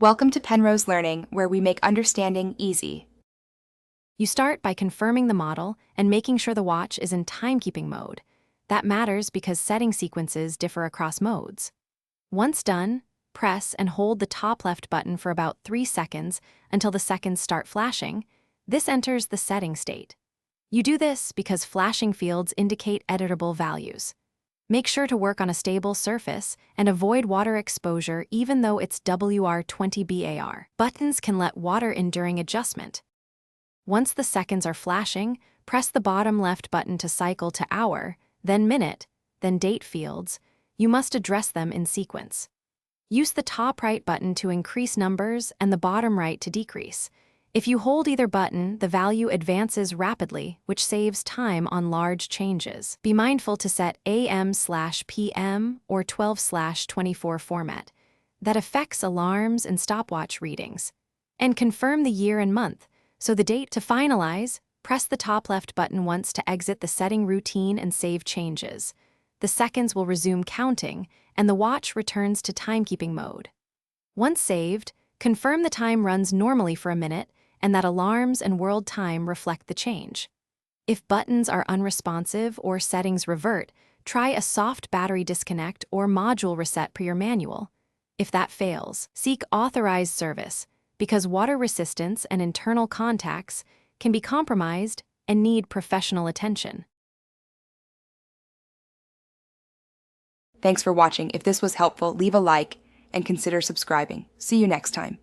Welcome to Penrose Learning, where we make understanding easy. You start by confirming the model and making sure the watch is in timekeeping mode. That matters because setting sequences differ across modes. Once done, press and hold the top left button for about 3 seconds until the seconds start flashing. This enters the setting state. You do this because flashing fields indicate editable values. Make sure to work on a stable surface and avoid water exposure even though it's Wr20bar. Buttons can let water in during adjustment. Once the seconds are flashing, press the bottom left button to cycle to hour, then minute, then date fields. You must address them in sequence. Use the top right button to increase numbers and the bottom right to decrease. If you hold either button, the value advances rapidly, which saves time on large changes. Be mindful to set AM/PM or 12/24 format. That affects alarms and stopwatch readings. And confirm the year and month, so the date. To finalize, press the top left button once to exit the setting routine and save changes. The seconds will resume counting, and the watch returns to timekeeping mode. Once saved, confirm the time runs normally for a minute and that alarms and world time reflect the change. If buttons are unresponsive or settings revert, try a soft battery disconnect or module reset per your manual. If that fails, seek authorized service, because water resistance and internal contacts can be compromised and need professional attention. Thanks for watching. If this was helpful, leave a like and consider subscribing. See you next time.